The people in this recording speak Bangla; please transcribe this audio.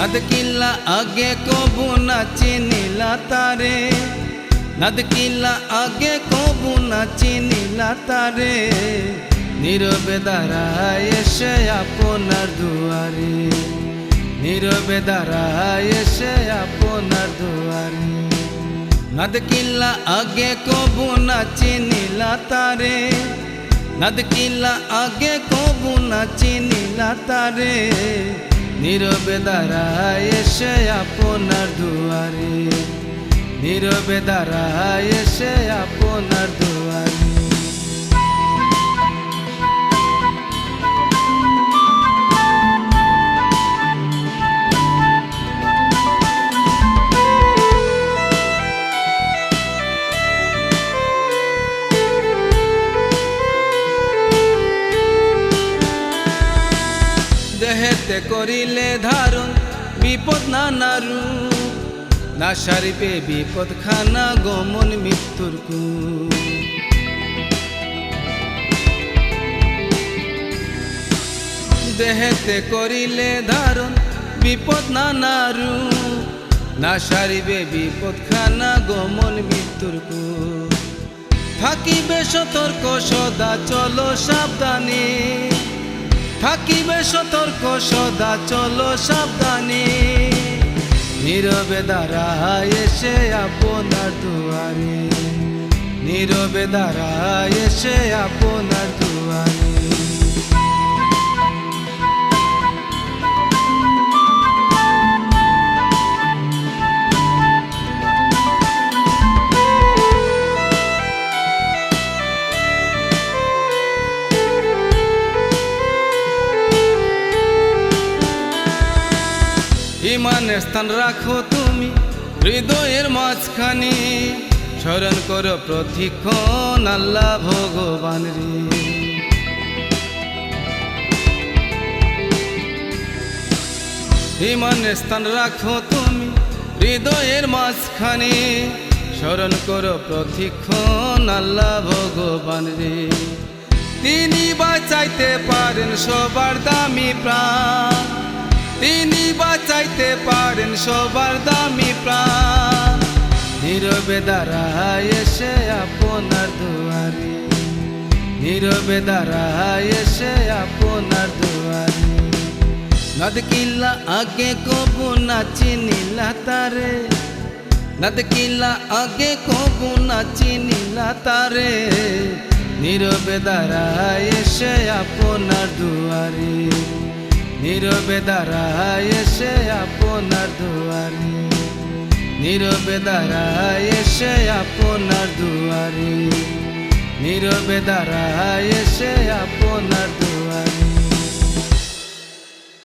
नदकिला आगे कबू ना चिनिला तारे, नदकिला आगे कबू ना चिनिला तारे। নীরবে দাঁড়ায় এসে আপনার দুয়ারে, নীরবে দাঁড়ায় এসে আপনার দুয়ারে। নদকিলা আগে কবু না চিনিলা তারে, নদকিলা আগে কবু না চিনিলা তারে। নীরবে দাঁড়ায় এসে আপনার দুয়ারে, নীরবে দাঁড়ায় এসে আপনার দুয়ারে। দেহেতে করিলে ধারণ বিপদ নানারু, না সারিবে বিপদ খানা গমন মৃত্যুর কূপ। দেহেতে করিলে ধারণ বিপদ নানারু, না সারিবে বিপদ খানা গমন মৃত্যুর কূপ। থাকিবে সতর্ক সদা চলো সাবধানে, থাকিবে সতর্ক সদা চলো সাবধানে। নীরবে দাঁড়ায় এসে আপনার দুয়ারে, নীরবে দাঁড়ায় এসে আপনার দুয়ারে। ইমানের স্থান রাখো তুমি হৃদয়ের মাঝখানে, স্মরণ করো প্রতিক্ষণ আল্লাহ ভগবান রে। ইমানের স্থান রাখো তুমি হৃদয়ের মাঝখানে, স্মরণ করো প্রতিক্ষণ আল্লাহ ভগবান রে। তিনি বাঁচাইতে পারেন সবার দামি প্রাণ, তিনি বাঁচাইতে পারেন সবার দামি প্রাণ। নীরবে দাঁড়ায় এসে আপনার দুয়ারে, নীরবে দাঁড়ায় এসে আপনার দুয়ারে। নদকিলা আগে কবু না চিনিলা তারে, নদকিলা আগে কবু না চিনিলা তারে। নীরবে দাঁড়ায় এসে আপনার দুয়ারে, নীরবে দাঁড়ায় এসে আপনার দুয়ারে, নীরবে দাঁড়ায় এসে আপনার দুয়ারে, নীরবে দাঁড়ায় এসে আপনার দুয়ারে।